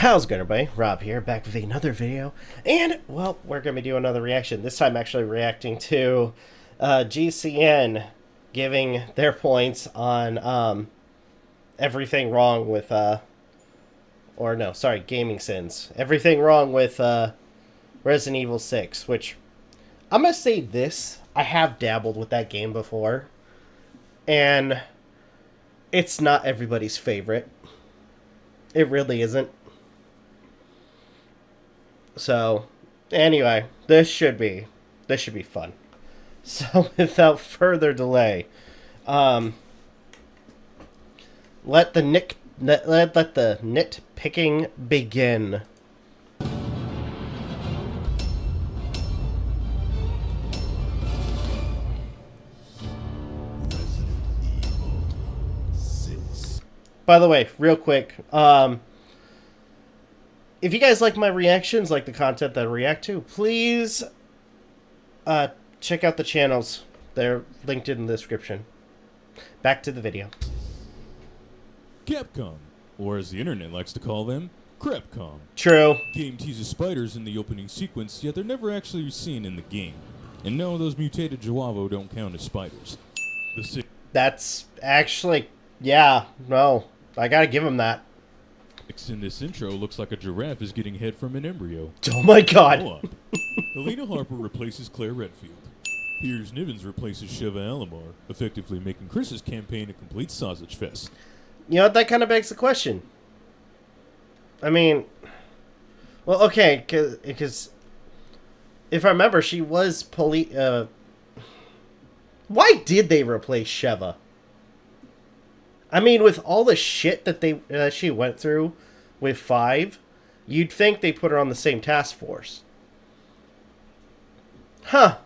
How's it going, everybody? Rob here, back with another video. And, well, we're going to be doing another reaction. This time actually reacting to GCN giving their points on everything wrong with, Gaming Sins. Everything wrong with Resident Evil 6, which, I'm going to say this, I have dabbled with that game before. And it's not everybody's favorite. It really isn't. So, anyway, this should be fun. So, without further delay, let the nitpicking begin. By the way, real quick, if you guys like my reactions, like the content that I react to, please check out the channels. They're linked in the description. Back to the video. Capcom, or as the internet likes to call them, Crapcom. True. Game teases spiders in the opening sequence, yet they're never actually seen in the game. And no, those mutated Joavo don't count as spiders. That's actually, yeah, no, I gotta give him that. In this intro looks like a giraffe is getting head from an embryo. Oh my god. Helena Harper replaces Claire Redfield. Piers Nivens replaces Sheva Alomar, effectively making Chris's campaign a complete sausage fest. You know what, that kind of begs the question. I mean, well, okay, because if I remember, she was why did they replace Sheva? I mean, with all the shit that she went through with 5, you'd think they put her on the same task force. Huh.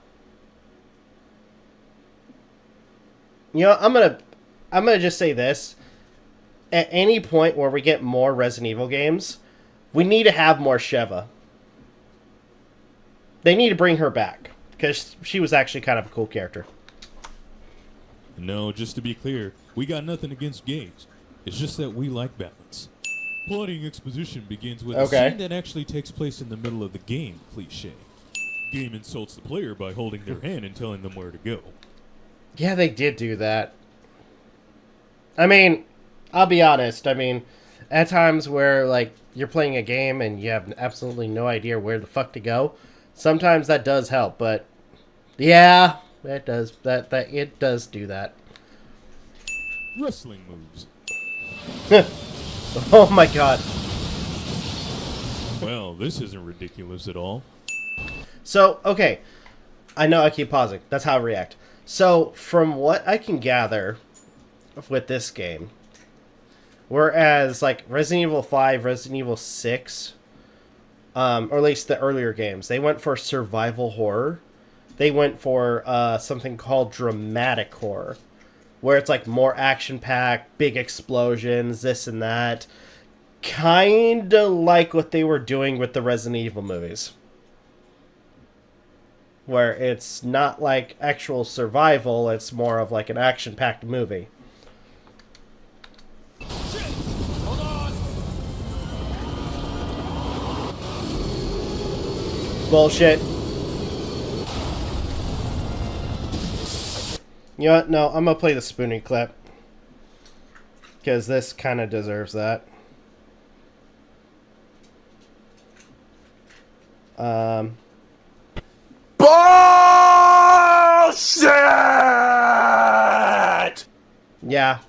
You know, I'm gonna just say this. At any point where we get more Resident Evil games, we need to have more Sheva. They need to bring her back, because she was actually kind of a cool character. No, just to be clear, we got nothing against gays. It's just that we like balance. Plotting exposition begins with a scene that actually takes place in the middle of the game, cliché. Game insults the player by holding their hand and telling them where to go. Yeah, they did do that. I mean, I'll be honest. I mean, at times where, like, you're playing a game and you have absolutely no idea where the fuck to go, sometimes that does help, but yeah, it does. It does do that. Wrestling moves. Oh my god. Well, this isn't ridiculous at all. So, okay. I know I keep pausing. That's how I react. So, from what I can gather with this game, whereas, like, Resident Evil 5, Resident Evil 6, or at least the earlier games, they went for survival horror. They went for something called dramatic horror, where it's like more action-packed, big explosions, this and that. Kinda like what they were doing with the Resident Evil movies. Where it's not like actual survival, it's more of like an action-packed movie. Hold on. Bullshit. You know what? No, I'm gonna play the Spoonie clip. Because this kind of deserves that. Bullshit! Yeah,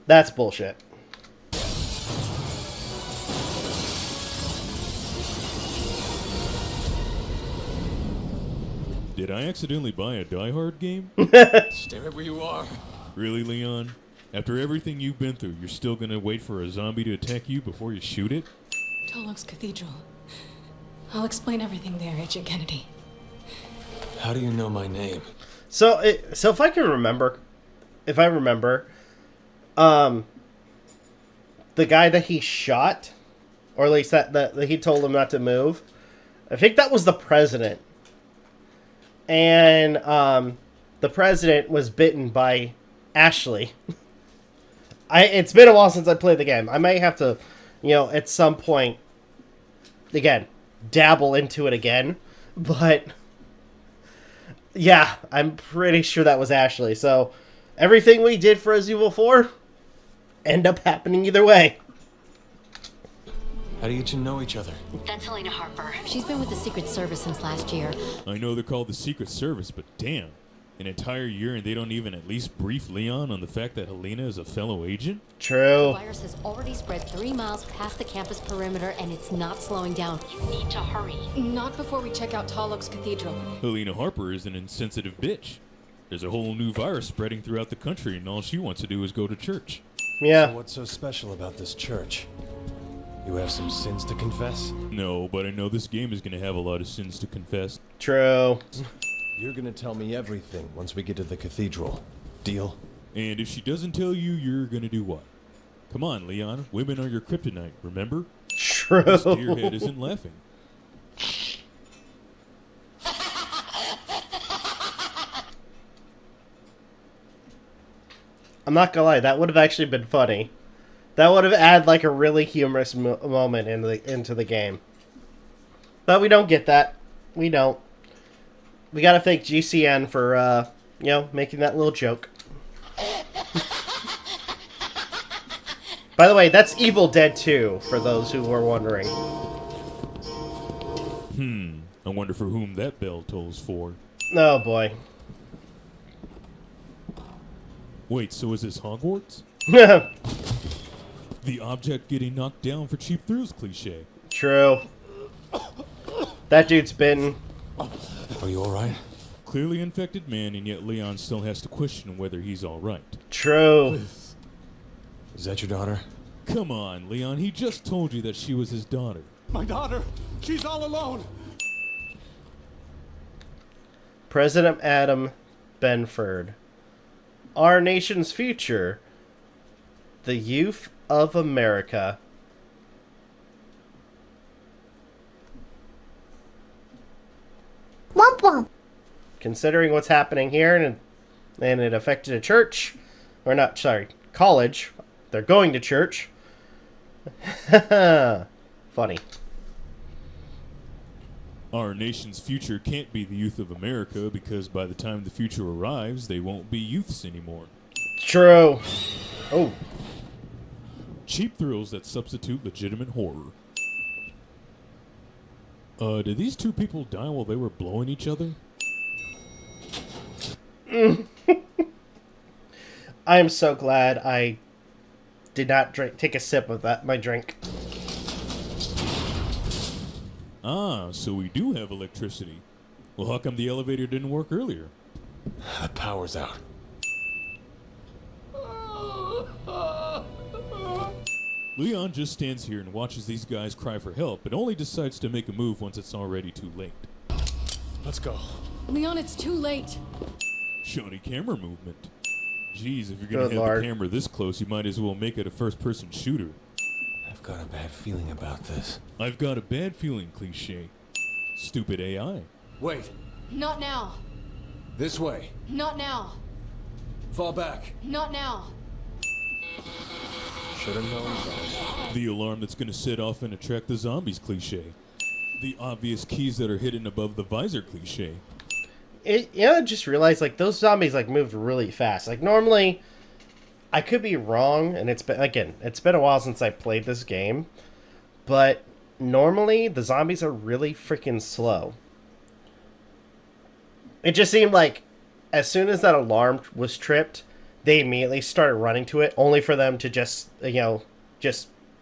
that's bullshit. Did I accidentally buy a Die Hard game? Stay right where you are. Really, Leon? After everything you've been through, you're still gonna wait for a zombie to attack you before you shoot it? Tolok's Cathedral. I'll explain everything there, Agent Kennedy. How do you know my name? So if I remember, the guy that he shot, or at least that he told him not to move, I think that was the president. And the president was bitten by Ashley. It's been a while since I played the game. I might have to, at some point again, dabble into it again. But, yeah, I'm pretty sure that was Ashley. So, everything we did for Resident Evil 4 end up happening either way. How do you two know each other? That's Helena Harper. She's been with the Secret Service since last year. I know they're called the Secret Service, but damn. An entire year and they don't even at least brief Leon on the fact that Helena is a fellow agent? The True. virus has already spread 3 miles past the campus perimeter, and it's not slowing down. You need to hurry. Not before we check out Tall Oaks Cathedral. Helena Harper is an insensitive bitch. There's a whole new virus spreading throughout the country and all she wants to do is go to church. Yeah. So what's so special about this church? You have some sins to confess? No, but I know this game is going to have a lot of sins to confess. True. You're gonna tell me everything once we get to the cathedral. Deal? And if she doesn't tell you, you're going to do what? Come on, Leon. Women are your kryptonite, remember? True. This deerhead isn't laughing. I'm not gonna lie, that would have actually been funny. That would have added like a really humorous moment into the game. But we don't get that. We don't. We gotta thank GCN for, making that little joke. By the way, that's Evil Dead 2, for those who were wondering. I wonder for whom that bell tolls for. Oh, boy. Wait, so is this Hogwarts? The object getting knocked down for cheap thrills cliche. True. That dude's been... Are you alright? Clearly infected man, and yet Leon still has to question whether he's alright. True. Is that your daughter? Come on, Leon, he just told you that she was his daughter. My daughter! She's all alone! President Adam Benford. Our nation's future. The youth of America. Womp womp. Considering what's happening here, and it affected a church, or not, sorry, college. They're going to church. Funny. Our nation's future can't be the youth of America because by the time the future arrives, they won't be youths anymore. True. Oh. Cheap thrills that substitute legitimate horror. Did these two people die while they were blowing each other? I am so glad I did not take a sip of my drink. Ah, so we do have electricity. Well, how come the elevator didn't work earlier? The power's out. Leon just stands here and watches these guys cry for help, but only decides to make a move once it's already too late. Let's go. Leon, it's too late. Shoddy camera movement. Jeez, if you're Good gonna have Lord. the camera this close, you might as well make it a first-person shooter. I've got a bad feeling about this. I've got a bad feeling, cliche. Stupid AI. Wait. Not now. This way. Not now. Fall back. Not now. Should've known better. The alarm that's gonna set off and attract the zombies, cliche. The obvious keys that are hidden above the visor, cliche. I just realized, like, those zombies, like, moved really fast. Like, normally, I could be wrong, and it's been a while since I played this game, but normally, the zombies are really freaking slow. It just seemed like, as soon as that alarm was tripped, they immediately started running to it, only for them to just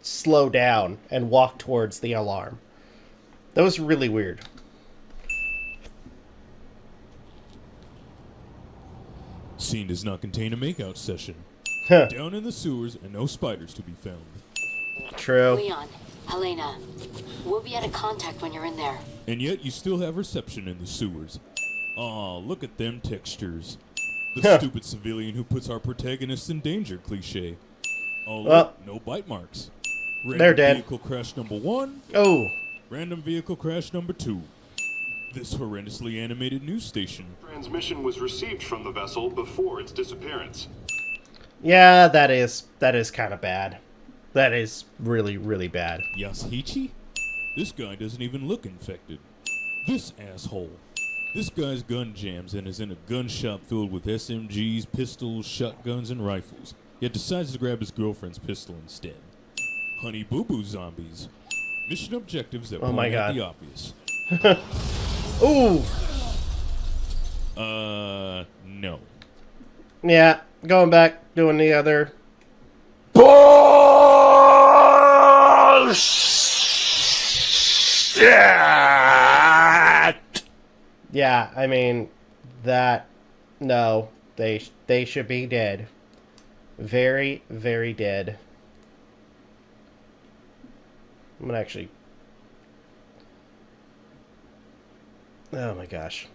slow down and walk towards the alarm. That was really weird. Scene does not contain a makeout session. Huh. Down in the sewers and no spiders to be found. True. Leon, Helena, we'll be out of contact when you're in there. And yet you still have reception in the sewers. Aw, look at them textures. The stupid civilian who puts our protagonists in danger, cliche. Oh, look, no bite marks. Random They're dead. Vehicle crash number 1. Oh. Random vehicle crash number 2. This horrendously animated news station. Transmission was received from the vessel before its disappearance. Yeah, that is kind of bad. That is really, really bad. Yasuhichi? This guy doesn't even look infected. This asshole. This guy's gun jams and is in a gun shop filled with SMGs, pistols, shotguns, and rifles, yet decides to grab his girlfriend's pistol instead. Honey Boo Boo zombies. Mission objectives that point out the obvious. Ooh. No. Yeah, going back, doing the other. Bullshit! Yeah, I mean, that, no, they should be dead. Very, very dead. I'm gonna actually... Oh my gosh.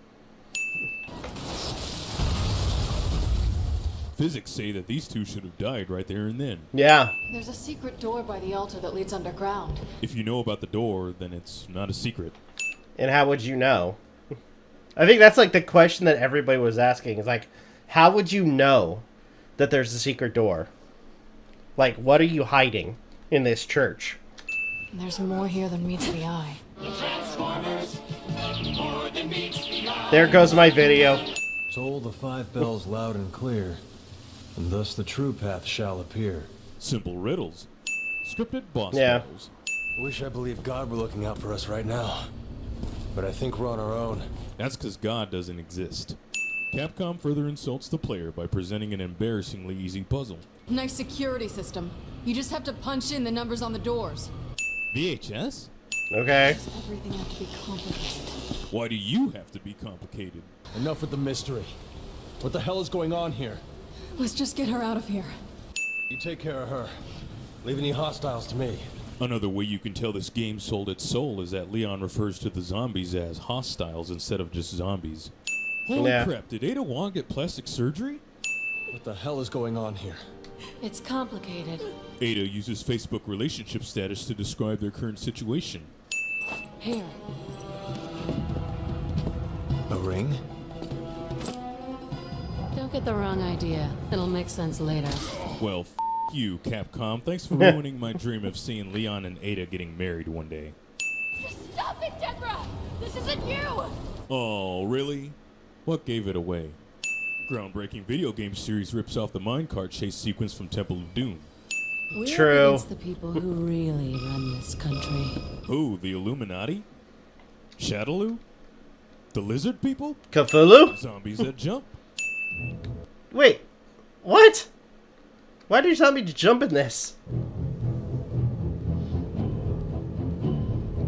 Physics say that these two should have died right there and then. Yeah. There's a secret door by the altar that leads underground. If you know about the door, then it's not a secret. And how would you know? I think that's like the question that everybody was asking. Is like, how would you know that there's a secret door? Like, what are you hiding in this church? There's more here than meets the eye. There goes my video. Toll the 5 bells loud and clear, and thus the true path shall appear. Simple riddles. Scripted boss battles. Wish I believed God were looking out for us right now. But I think we're on our own. That's because God doesn't exist. Capcom further insults the player by presenting an embarrassingly easy puzzle. Nice security system. You just have to punch in the numbers on the doors. VHS? Okay. Does everything have to be complicated? Why do you have to be complicated? Enough with the mystery. What the hell is going on here? Let's just get her out of here. You take care of her. Leave any hostiles to me. Another way you can tell this game sold its soul is that Leon refers to the zombies as hostiles instead of just zombies. Holy crap, did Ada Wong get plastic surgery? What the hell is going on here? It's complicated. Ada uses Facebook relationship status to describe their current situation. Here. A ring? Don't get the wrong idea. It'll make sense later. Well, you, Capcom. Thanks for ruining my dream of seeing Leon and Ada getting married one day. Stop it, Deborah! This isn't you! Oh, really? What gave it away? Groundbreaking video game series rips off the minecart chase sequence from Temple of Doom. We're True. against the people who really run this country. Who, the Illuminati? Shadaloo? The lizard people? Cthulhu? Zombies that jump? Wait, what? Why did you tell me to jump in this?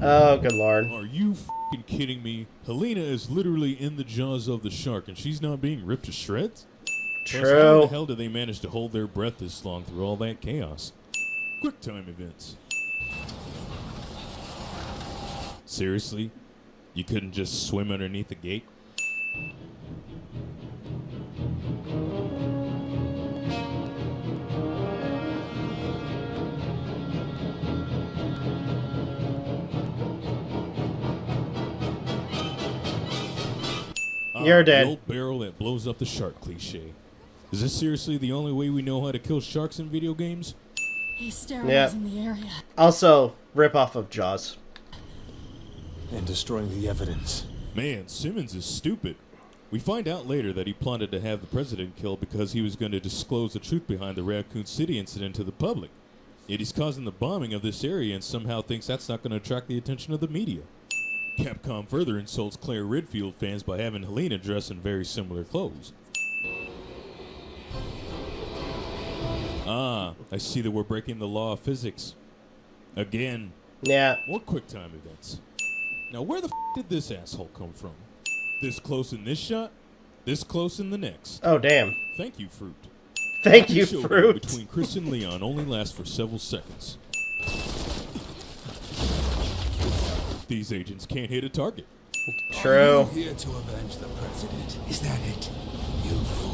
Oh, good lord. Are you f***ing kidding me? Helena is literally in the jaws of the shark and she's not being ripped to shreds? Plus, how in the hell did they manage to hold their breath this long through all that chaos? Quick time events. Seriously? You couldn't just swim underneath the gate? You're dead. The old barrel that blows up the shark cliche. Is this seriously the only way we know how to kill sharks in video games? He's sterilizing the area. Also, rip off of Jaws. And destroying the evidence. Man, Simmons is stupid. We find out later that he plotted to have the president killed because he was going to disclose the truth behind the Raccoon City incident to the public. Yet he's causing the bombing of this area and somehow thinks that's not going to attract the attention of the media. Capcom further insults Claire Redfield fans by having Helena dress in very similar clothes. Ah, I see that we're breaking the law of physics. Again. Yeah. More quick time events. Now where the f*** did this asshole come from? This close in this shot? This close in the next? Oh, damn. Thank you, Fruit. Thank you, The showdown Fruit. between Chris and Leon only lasts for several seconds. These agents can't hit a target. True. Here to avenge the president. Is that it? You fool.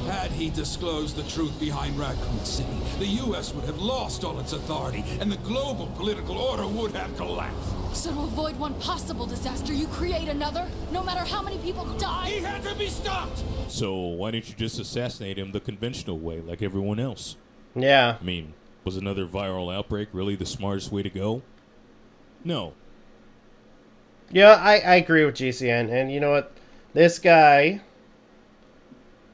Had he disclosed the truth behind Raccoon City, the U.S. would have lost all its authority, and the global political order would have collapsed. So to avoid one possible disaster, you create another, no matter how many people die? He had to be stopped! So why didn't you just assassinate him the conventional way, like everyone else? Yeah. I mean, was another viral outbreak really the smartest way to go? No. Yeah, I agree with GCN. And you know what? This guy...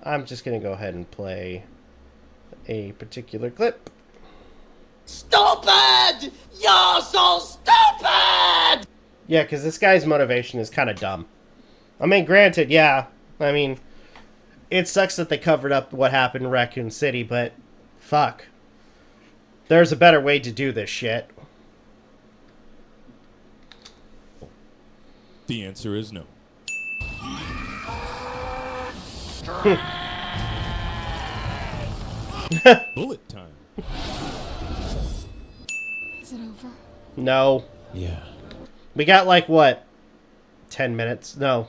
I'm just going to go ahead and play a particular clip. Stupid! You're so stupid! Yeah, because this guy's motivation is kind of dumb. I mean, granted, yeah. I mean, it sucks that they covered up what happened in Raccoon City, but fuck. There's a better way to do this shit. The answer is no. Bullet time. Is it over? No. Yeah. We got like, what? 10 minutes? No.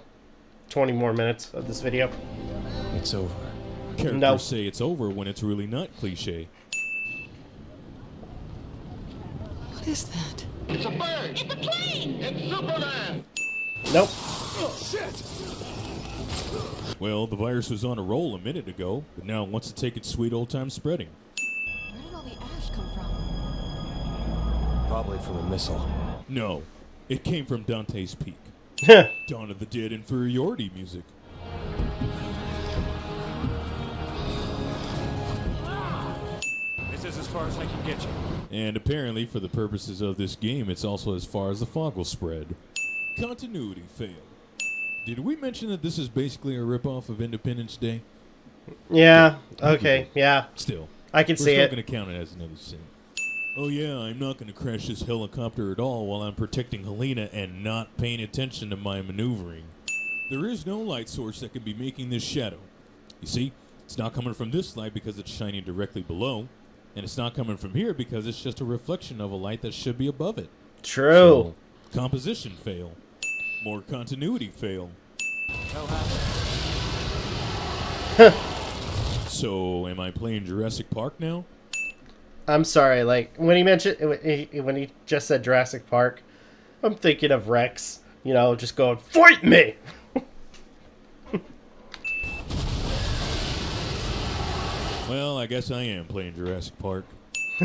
20 more minutes of this video. It's over. Characters say it's over when it's really not cliche. What is that? It's a bird! It's a plane! It's Superman! Nope. Oh, shit! Well, the virus was on a roll a minute ago, but now it wants to take its sweet old time spreading. Where did all the ash come from? Probably from a missile. No, it came from Dante's Peak. Dawn of the Dead inferiority music. This is as far as I can get you. And apparently, for the purposes of this game, it's also as far as the fog will spread. Continuity fail. Did we mention that this is basically a ripoff of Independence Day? Yeah. Okay. Yeah. Still. I can see We're it. still going to count it as another sin. Oh yeah, I'm not going to crash this helicopter at all while I'm protecting Helena and not paying attention to my maneuvering. There is no light source that could be making this shadow. You see, it's not coming from this light because it's shining directly below, and it's not coming from here because it's just a reflection of a light that should be above it. True. So, composition fail. More continuity fail. So, am I playing Jurassic Park now? I'm sorry, like, when he mentioned, when he just said Jurassic Park, I'm thinking of Rex, you know, just going, fight me! Well, I guess I am playing Jurassic Park.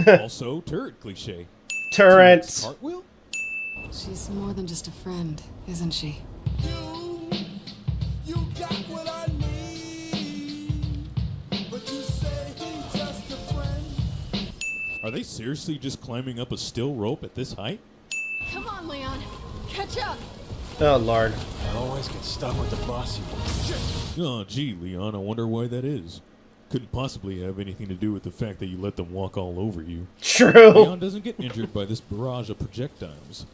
Also, turret cliche. Turrets! Cartwheel? She's more than just a friend, isn't she? You got what I need, but you say he's just a friend. Are they seriously just climbing up a steel rope at this height? Come on, Leon. Catch up. Oh, Lord. I always get stuck with the bossy one. Oh, gee, Leon, I wonder why that is. Couldn't possibly have anything to do with the fact that you let them walk all over you. True. Leon doesn't get injured by this barrage of projectiles.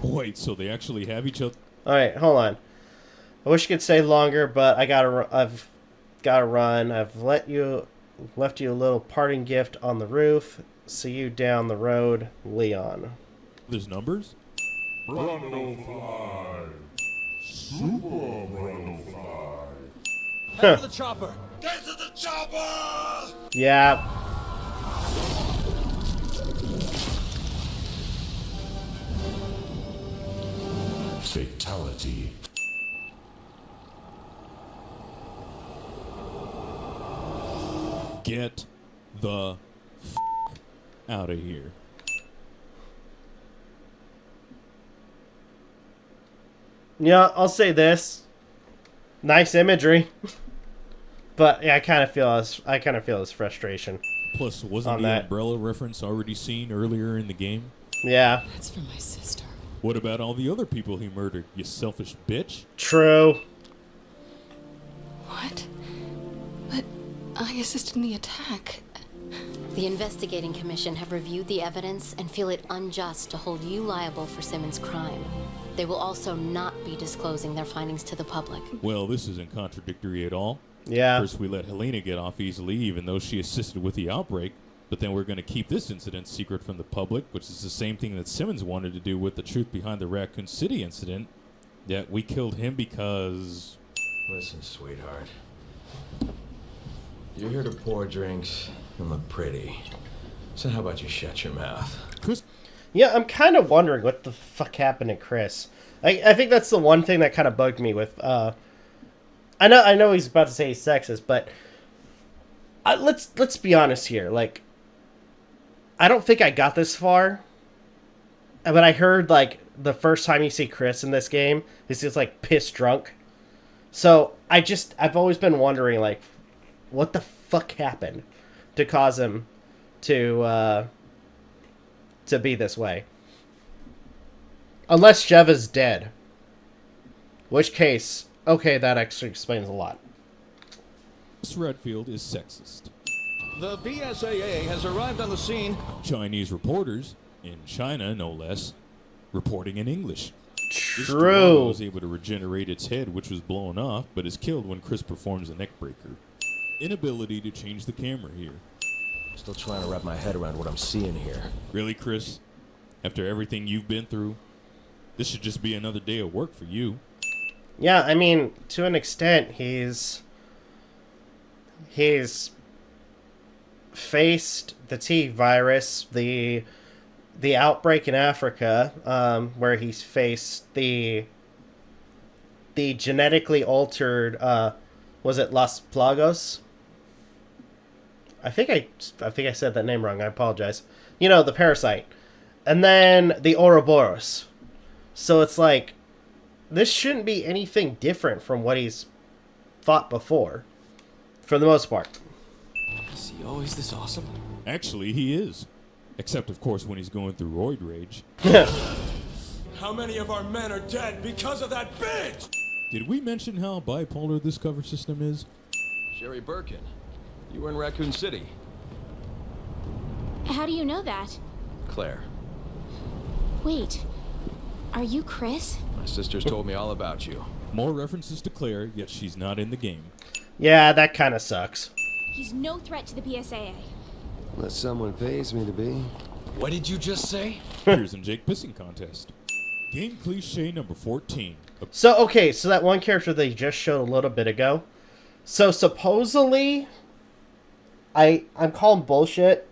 Wait, so they actually have each other? All right, hold on. I wish I could stay longer, but I've gotta run. I've left you a little parting gift on the roof. See you down the road, Leon. There's numbers? Brando 5. Super Brando 5. Head for the chopper. Get to the chopper! Yeah. Fatality. Get the out of here. Yeah, I'll say this. Nice imagery. But yeah, I kind of feel his frustration. Plus, wasn't the umbrella reference already seen earlier in the game? Yeah. That's for my sister. What about all the other people he murdered, you selfish bitch? True. What? But I assisted in the attack. The investigating commission have reviewed the evidence and feel it unjust to hold you liable for Simmons' crime. They will also not be disclosing their findings to the public. Well, this isn't contradictory at all. Yeah. First, we let Helena get off easily, even though she assisted with the outbreak. But then we're going to keep this incident secret from the public, which is the same thing that Simmons wanted to do with the truth behind the Raccoon City incident. That we killed him because... Listen, sweetheart. You're here to pour drinks and look pretty. So how about you shut your mouth? Chris? Yeah, I'm kind of wondering what the fuck happened to Chris. I think that's the one thing that kind of bugged me with... I know he's about to say he's sexist, but... let's be honest here. Like, I don't think I got this far, but I heard, like, the first time you see Chris in this game, he's just, like, pissed drunk. So, I've always been wondering, like, what the fuck happened to cause him to be this way. Unless Jeva's dead. Which case, okay, that actually explains a lot. Chris Redfield is sexist. The BSAA has arrived on the scene. Chinese reporters, in China no less, reporting in English. True. Was able to regenerate its head, which was blown off, but is killed when Chris performs a neckbreaker. Inability to change the camera here. Still trying to wrap my head around what I'm seeing here. Really, Chris? After everything you've been through, this should just be another day of work for you. Yeah, I mean, to an extent, he's faced the T virus, the outbreak in Africa, where he's faced the genetically altered, was it Las Plagos? I think I said that name wrong. I apologize. You know, the parasite. And then the Ouroboros. So it's like, this shouldn't be anything different from what he's fought before, for the most part. Is he always this awesome? Actually, he is. Except, of course, when he's going through roid rage. How many of our men are dead because of that bitch? Did we mention how bipolar this cover system is? Sherry Birkin, you were in Raccoon City. How do you know that? Claire. Wait, are you Chris? My sisters told me all about you. More references to Claire, yet she's not in the game. Yeah, that kind of sucks. He's no threat to the PSAA. Unless someone pays me to be. What did you just say? Here's in Jake pissing contest. Game cliche number 14. So, okay, so that one character they just showed a little bit ago. So, supposedly, I'm calling bullshit.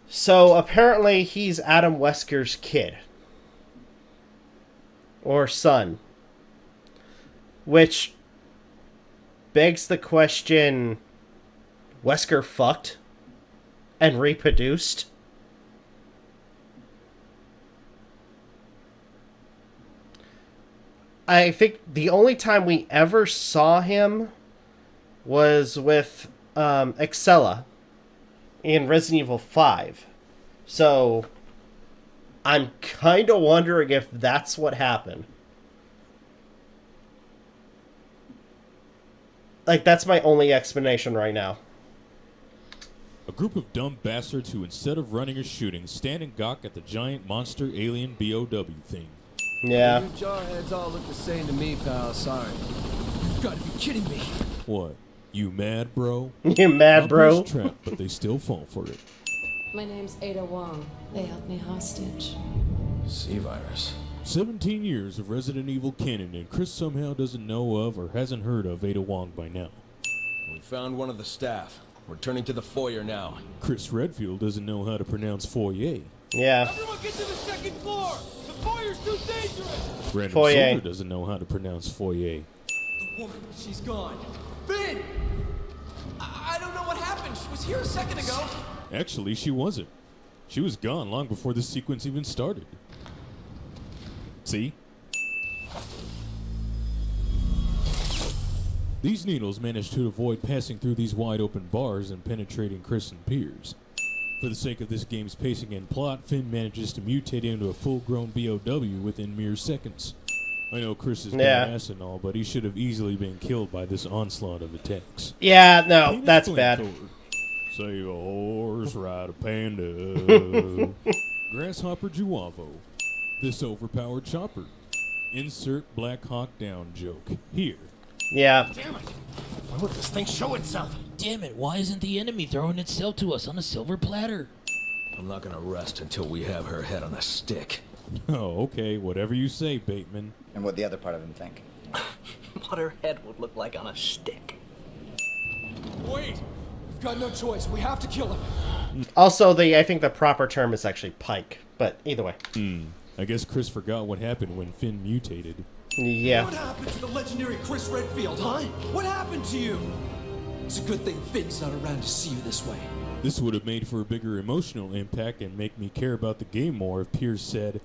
So, apparently, he's Adam Wesker's kid. Or son. Which begs the question, Wesker fucked and reproduced? I think the only time we ever saw him was with Excella in Resident Evil 5. So I'm kind of wondering if that's what happened. Like, that's my only explanation right now. A group of dumb bastards who, instead of running or shooting, stand and gawk at the giant monster alien BOW thing. Yeah. You jarheads all look the same to me, pal. Sorry. You've got to be kidding me. What? You mad, bro? You mad, bro? Trapped, but they still fall for it. My name's Ada Wong. They held me hostage. C-virus. 17 years of Resident Evil canon, and Chris somehow doesn't know of or hasn't heard of Ada Wong by now. We found one of the staff. Returning to the foyer now. Chris Redfield doesn't know how to pronounce foyer. Yeah. Everyone get to the second floor! The foyer's too dangerous! Brandon Foyer. Silver doesn't know how to pronounce foyer. The woman, she's gone. Finn! I don't know what happened. She was here a second ago. Actually, she wasn't. She was gone long before this sequence even started. See? These needles managed to avoid passing through these wide open bars and penetrating Chris and Piers. For the sake of this game's pacing and plot, Finn manages to mutate into a full-grown BOW within mere seconds. I know Chris is badass and all, but he should have easily been killed by this onslaught of attacks. Yeah, no, Penis that's bad. Save a horse, ride a panda. Grasshopper Juavo. This overpowered chopper. Insert Black Hawk Down joke. Here. Yeah. Damn it! Why would this thing show itself? Damn it, why isn't the enemy throwing itself to us on a silver platter? I'm not gonna rest until we have her head on a stick. Oh, okay, whatever you say, Bateman. And what the other part of him think? What her head would look like on a stick. Wait! We've got no choice. We have to kill him. Also, I think the proper term is actually Pike, but either way. I guess Chris forgot what happened when Finn mutated. Yeah. What happened to the legendary Chris Redfield, huh? What happened to you? It's a good thing Finn's not around to see you this way. This would have made for a bigger emotional impact and make me care about the game more if Piers said,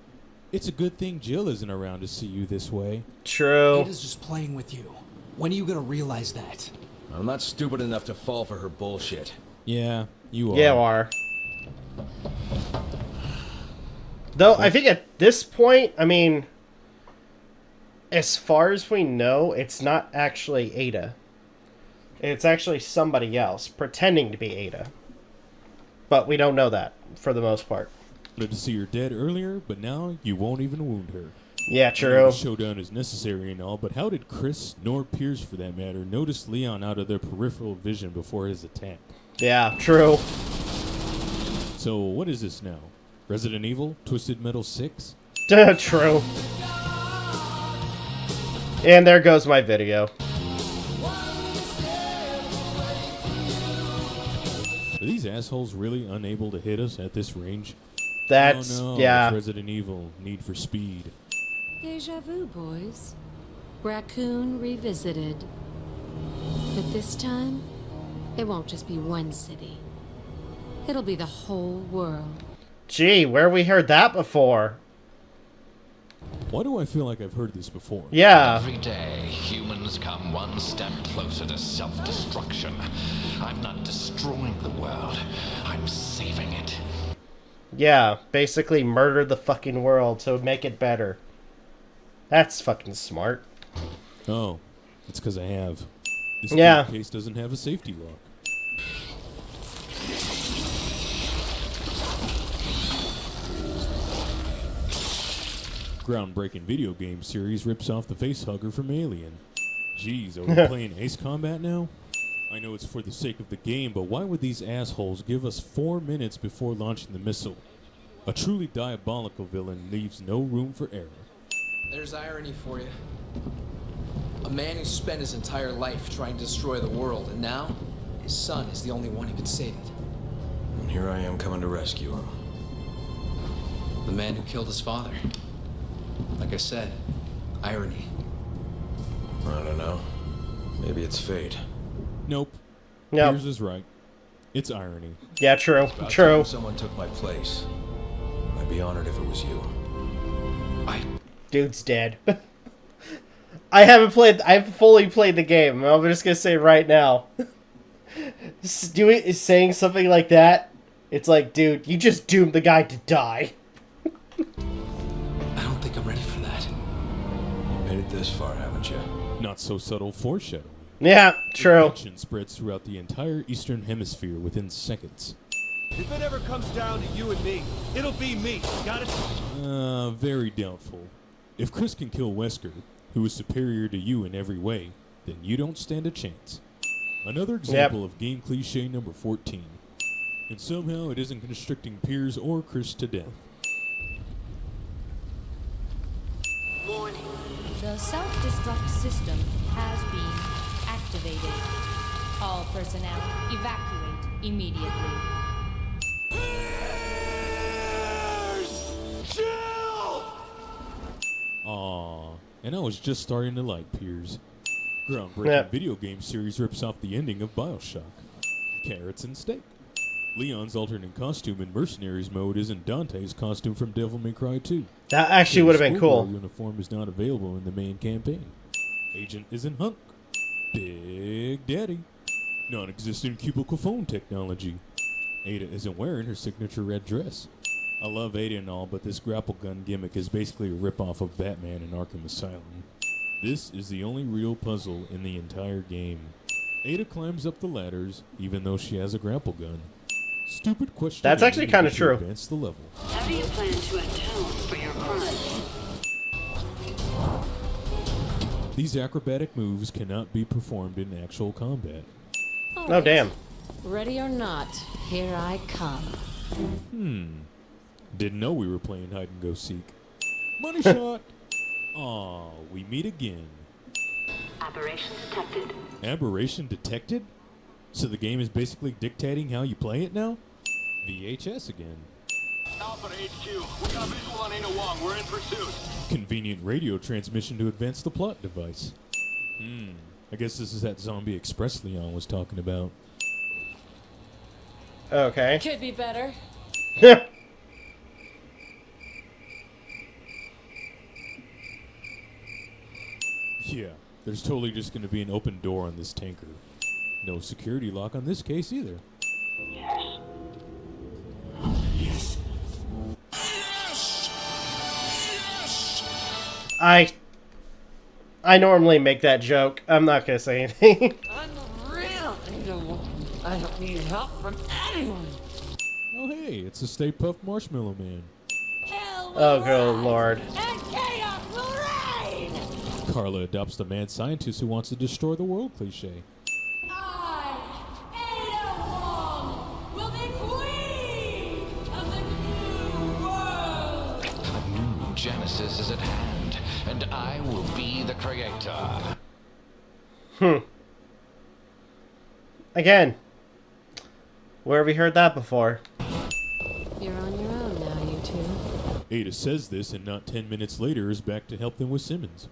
"It's a good thing Jill isn't around to see you this way." True. Ada's just playing with you. When are you gonna realize that? I'm not stupid enough to fall for her bullshit. Yeah, you are. Yeah, you are. Though, I think at this point, I mean, as far as we know, it's not actually Ada. It's actually somebody else pretending to be Ada. But we don't know that, for the most part. Wanted to see her dead earlier, but now you won't even wound her. Yeah, true. The showdown is necessary and all, but how did Chris, nor Piers for that matter, notice Leon out of their peripheral vision before his attack? Yeah, true. So, what is this now? Resident Evil? Twisted Metal 6? True. And there goes my video. Are these assholes really unable to hit us at this range? That's, oh no, yeah. It's Resident Evil. Need for speed. Deja vu, boys. Raccoon revisited. But this time, it won't just be one city. It'll be the whole world. Gee, where have we heard that before? Why do I feel like I've heard this before? Yeah. Every day, humans come one step closer to self-destruction. I'm not destroying the world. I'm saving it. Yeah, basically murder the fucking world to make it better. That's fucking smart. Oh, it's because I have. This case doesn't have a safety lock. Groundbreaking video game series rips off the facehugger from Alien. Jeez, are we playing Ace Combat now? I know it's for the sake of the game, but why would these assholes give us 4 minutes before launching the missile? A truly diabolical villain leaves no room for error. There's irony for you. A man who spent his entire life trying to destroy the world, and now his son is the only one who can save it. And here I am coming to rescue him. The man who killed his father. Like I said, irony. I don't know. Maybe it's fate. Nope. Nope. Piers is right. It's irony. Yeah, true. About True. time someone took my place. I'd be honored if it was you. Dude's dead. I haven't fully played the game. I'm just gonna say right now. Saying something like that, it's like, dude, you just doomed the guy to die. I don't think I'm ready for that. You made it this far, haven't you? Not so subtle foreshadowing. Yeah, true. Infection spreads throughout the entire Eastern Hemisphere within seconds. If it ever comes down to you and me, it'll be me. Got it? Very doubtful. If Chris can kill Wesker, who is superior to you in every way, then you don't stand a chance. Another example of game cliche number 14. And somehow it isn't constricting Piers or Chris to death. Warning. The self-destruct system has been activated. All personnel evacuate immediately. Aww, and I was just starting to like Piers. Groundbreaking video game series rips off the ending of BioShock. Carrots and steak. Leon's alternate costume in Mercenaries mode isn't Dante's costume from Devil May Cry 2. That actually would have been cool. Uniform is not available in the main campaign. Agent isn't Hunk. Big Daddy. Non-existent cubicle phone technology. Ada isn't wearing her signature red dress. I love Ada and all, but this grapple gun gimmick is basically a ripoff of Batman in Arkham Asylum. This is the only real puzzle in the entire game. Ada climbs up the ladders, even though she has a grapple gun. Stupid question. That's actually kind of true. Advance the level. How do you plan to atone for your crimes? These acrobatic moves cannot be performed in actual combat. Oh, damn. Ready or not, here I come. Didn't know we were playing hide and go seek. Money shot. Aw, we meet again. Aberration detected. Aberration detected? So the game is basically dictating how you play it now? VHS again. Alpha to HQ. We got visual on Ada Wong. We're in pursuit. Convenient radio transmission to advance the plot device. I guess this is that Zombie Express Leon was talking about. Okay. Could be better. Yeah, there's totally just going to be an open door on this tanker. No security lock on this case either. Yes. Yes. I normally make that joke. I'm not gonna say anything. Unreal. I don't need help from anyone. Oh hey, it's the Stay Puft Marshmallow Man. Oh good lord. And chaos will reign. Carla adopts the mad scientist who wants to destroy the world cliche. I, Ada Wong, will be queen of the new world. A new Genesis is at hand, and I will be the creator. Again. Where have we heard that before? You're on your own now, you two. Ada says this, and not 10 minutes later is back to help them with Simmons.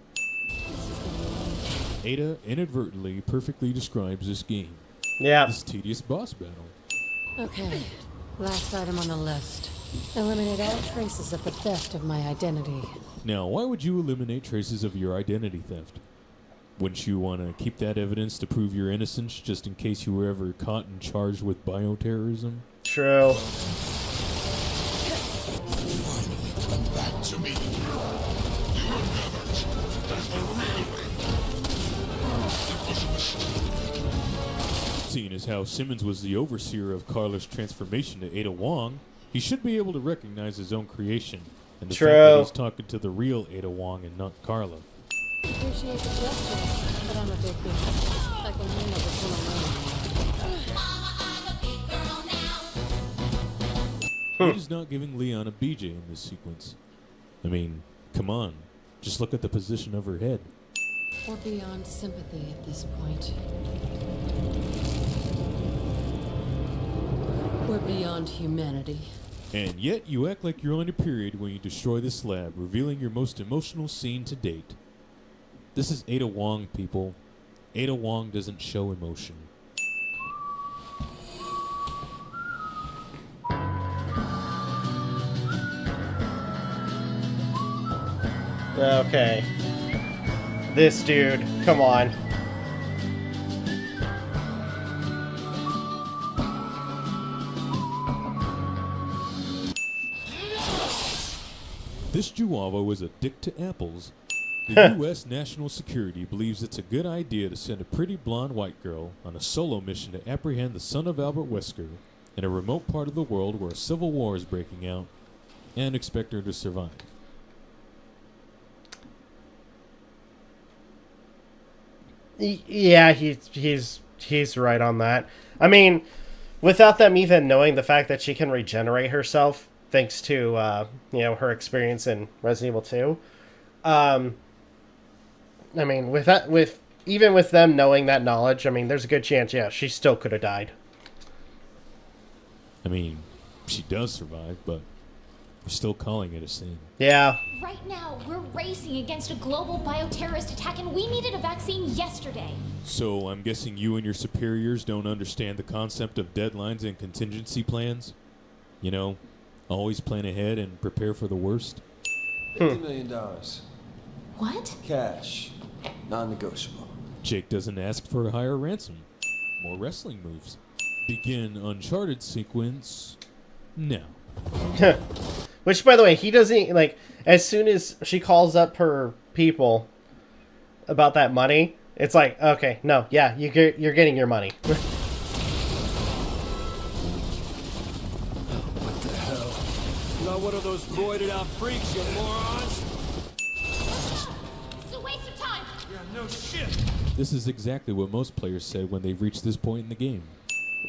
Ada inadvertently perfectly describes this game. Yeah. This tedious boss battle. Okay, last item on the list. Eliminate all traces of the theft of my identity. Now, why would you eliminate traces of your identity theft? Wouldn't you want to keep that evidence to prove your innocence just in case you were ever caught and charged with bioterrorism? True. Come back to me. You were never. Seeing as how Simmons was the overseer of Carla's transformation to Ada Wong, he should be able to recognize his own creation and the fact that he's talking to the real Ada Wong and not Carla. Appreciate the gesture, but I'm a big bitch. I can handle this one alone. Ada's not giving Leon a BJ in this sequence. I mean, come on. Just look at the position of her head. We're beyond sympathy at this point. We're beyond humanity. And yet you act like you're on a period when you destroy this lab, revealing your most emotional scene to date. This is Ada Wong, people. Ada Wong doesn't show emotion. Okay. This dude, come on. This Chihuahua was a dick to apples. The U.S. National Security believes it's a good idea to send a pretty blonde white girl on a solo mission to apprehend the son of Albert Wesker in a remote part of the world where a civil war is breaking out and expect her to survive. Yeah, he's right on that. I mean, without them even knowing the fact that she can regenerate herself thanks to her experience in Resident Evil 2. I mean, even with them knowing that knowledge, I mean, there's a good chance, yeah, she still could have died. I mean, she does survive, but we're still calling it a sin. Yeah. Right now, we're racing against a global bioterrorist attack, and we needed a vaccine yesterday. So I'm guessing you and your superiors don't understand the concept of deadlines and contingency plans? You know, always plan ahead and prepare for the worst? $50 million. What? Cash. Non-negotiable. Jake doesn't ask for a higher ransom. More wrestling moves. Begin Uncharted sequence now. Which, by the way, he doesn't, like, as soon as she calls up her people about that money, it's like, okay, no, yeah, you're getting your money. What the hell? Not one of those roided out freaks, you morons! It's a waste of time! Yeah, no shit! This is exactly what most players said when they've reached this point in the game.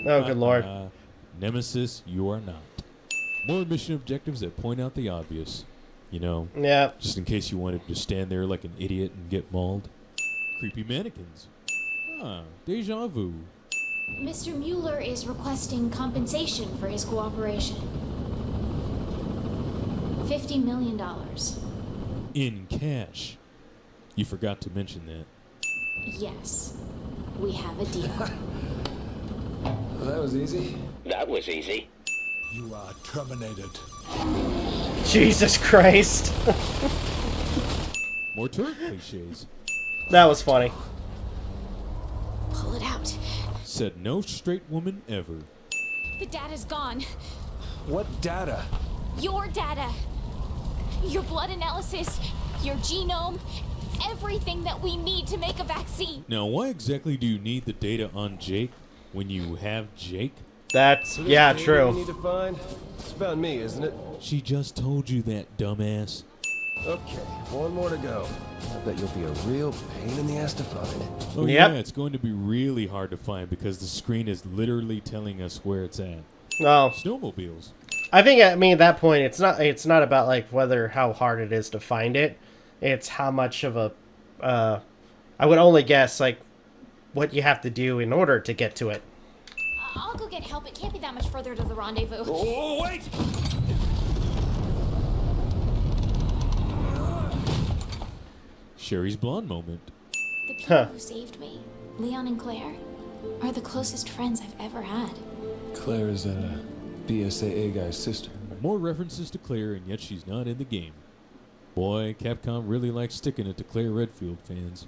Oh, good lord. Nemesis, you are not. More mission objectives that point out the obvious. You know, yeah. Just in case you wanted to stand there like an idiot and get mauled. Creepy mannequins. Deja vu. Mr. Mueller is requesting compensation for his cooperation. $50 million. In cash. You forgot to mention that. Yes. We have a deal. Well, that was easy. That was easy. You are terminated. Jesus Christ. More turret cliches. That was funny. Pull it out. Said no straight woman ever. The data's gone. What data? Your data. Your blood analysis. Your genome. Everything that we need to make a vaccine. Now, why exactly do you need the data on Jake when you have Jake? That's, yeah, true. You need to find? It's about me, isn't it? She just told you that, dumbass. Okay, one more to go. I bet you'll be a real pain in the ass to find. Oh yeah, it's going to be really hard to find because the screen is literally telling us where it's at. Oh. Snowmobiles. I think, I mean, at that point, it's not about, like, how hard it is to find it. It's how much of a, I would only guess, like, what you have to do in order to get to it. I'll go get help. It can't be that much further to the rendezvous. Oh, wait! Sherry's blonde moment. The people who saved me, Leon and Claire, are the closest friends I've ever had. Claire is that BSAA guy's sister. More references to Claire, and yet she's not in the game. Boy, Capcom really likes sticking it to Claire Redfield fans.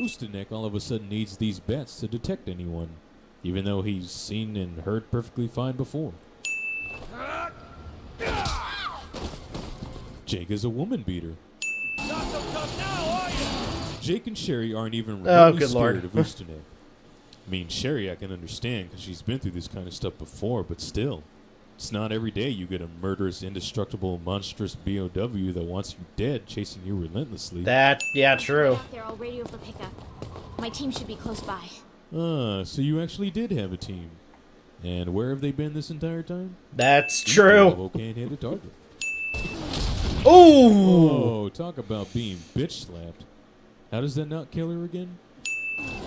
Ustanek all of a sudden needs these bats to detect anyone, even though he's seen and heard perfectly fine before. Jake is a woman beater. Not so tough now, are you? Jake and Sherry aren't even remotely good scared lord. of Ustanek. I mean, Sherry I can understand because she's been through this kind of stuff before, but still. It's not every day you get a murderous, indestructible, monstrous BOW that wants you dead, chasing you relentlessly. Yeah, true. Out there, I'll radio for pickup. My team should be close by. Ah, so you actually did have a team. And where have they been this entire time? That's true. Bravo can't hit a target. Ooh! Oh, talk about being bitch slapped. How does that not kill her again?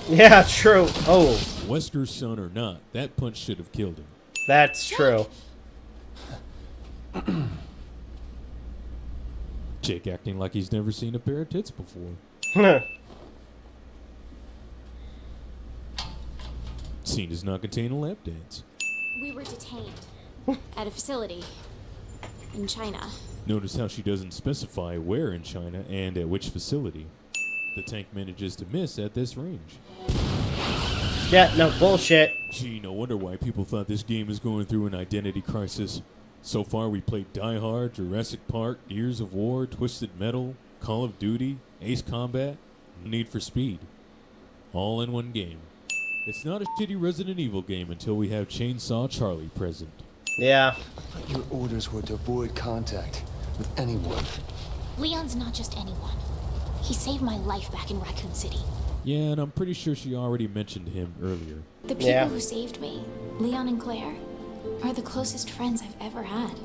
Yeah, true. Oh. Wesker's son or not, that punch should have killed him. That's true. Jake acting like he's never seen a pair of tits before. Scene does not contain a lap dance. We were detained at a facility in China. Notice how she doesn't specify where in China and at which facility. The tank manages to miss at this range. Yeah, no bullshit. Gee, no wonder why people thought this game was going through an identity crisis. So far we played Die Hard, Jurassic Park, Gears of War, Twisted Metal, Call of Duty, Ace Combat, Need for Speed. All in one game. It's not a shitty Resident Evil game until we have Chainsaw Charlie present. Yeah. Your orders were to avoid contact with anyone. Leon's not just anyone. He saved my life back in Raccoon City. Yeah, and I'm pretty sure she already mentioned him earlier. The people who saved me, Leon and Claire, are the closest friends I've ever had.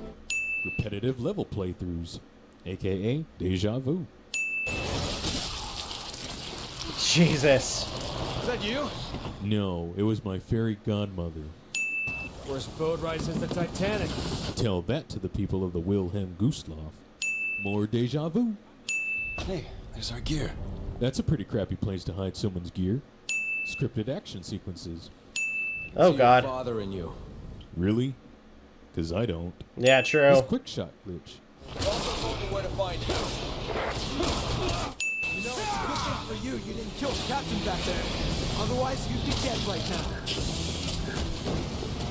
Repetitive level playthroughs, aka deja vu. Jesus. Is that you? No, it was my fairy godmother. Worst boat ride since the Titanic. Tell that to the people of the Wilhelm Gustloff. More deja vu. Hey, there's our gear. That's a pretty crappy place to hide someone's gear. Scripted action sequences. Oh god. Father and you. Really? Because I don't. Yeah, true. This quick shot glitch. Also told you where to find you. You know, it's a good thing for you didn't kill the captain back there. Otherwise, you'd be dead right now.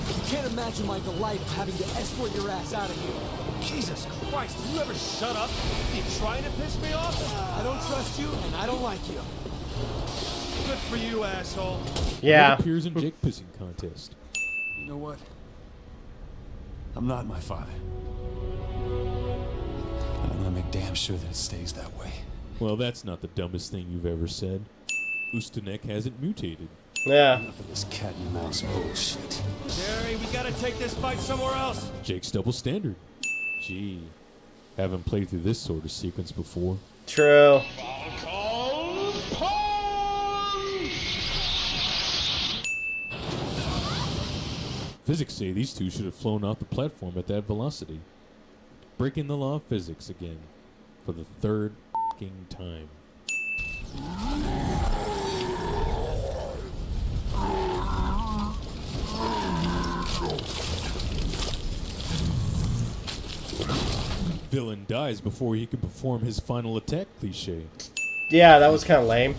You can't imagine my delight having to escort your ass out of here. Jesus Christ, do you ever shut up? You trying to piss me off? I don't trust you, and I don't like you. Good for you, asshole. Yeah. What appears in Jake pissing contest. You know what? I'm not my father. And I'm gonna make damn sure that it stays that way. Well, that's not the dumbest thing you've ever said. Ustanek hasn't mutated. Yeah. Enough of this cat and mouse bullshit. Jerry, we gotta take this fight somewhere else. Jake's double standard. Gee, haven't played through this sort of sequence before. True. Physics say these two should have flown off the platform at that velocity. Breaking the law of physics again. For the third f***ing time. Villain dies before he can perform his final attack cliche. Yeah, that was kind of lame.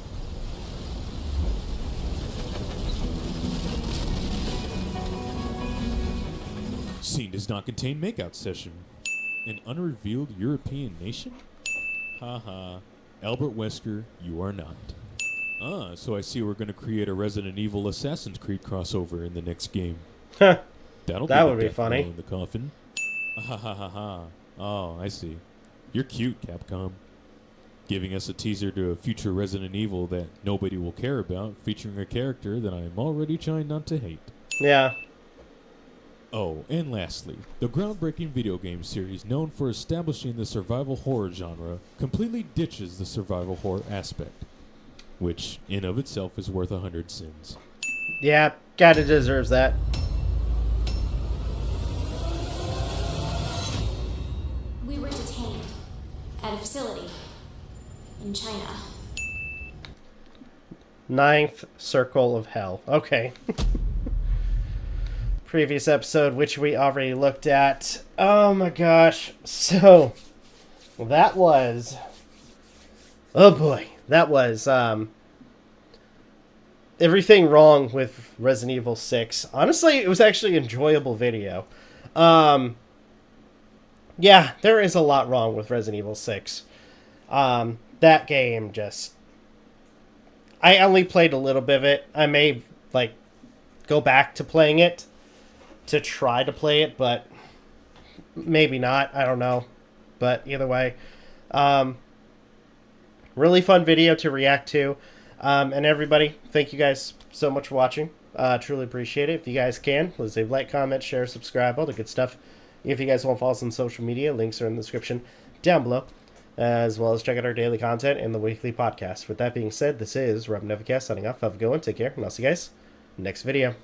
Scene does not contain makeout session. An unrevealed European nation? Haha. Albert Wesker, you are not. Ah, so I see we're going to create a Resident Evil Assassin's Creed crossover in the next game. That That'll would be funny. In the coffin. Ha ha ha ha. Oh, I see. You're cute, Capcom. Giving us a teaser to a future Resident Evil that nobody will care about, featuring a character that I'm already trying not to hate. Yeah. Oh, and lastly, the groundbreaking video game series known for establishing the survival horror genre completely ditches the survival horror aspect, which in of itself is worth 100 sins. Yeah, kinda deserves that. We were detained at a facility in China. Ninth Circle of Hell. Okay. Previous episode, which we already looked at. Oh my gosh. So, that was... Oh boy. That was, everything wrong with Resident Evil 6. Honestly, it was actually an enjoyable video. Yeah, there is a lot wrong with Resident Evil 6. That game just... I only played a little bit of it. I may, like, go back to playing it to try to play it, but maybe not. I don't know. But either way, really fun video to react to. And everybody, thank you guys so much for watching. Truly appreciate it. If you guys can, please leave a like, comment, share, subscribe, all the good stuff. If you guys want to follow us on social media, links are in the description down below, as well as check out our daily content and the weekly podcast. With that being said, this is Novakast signing off. Have a good one. Take care, and I'll see you guys next video.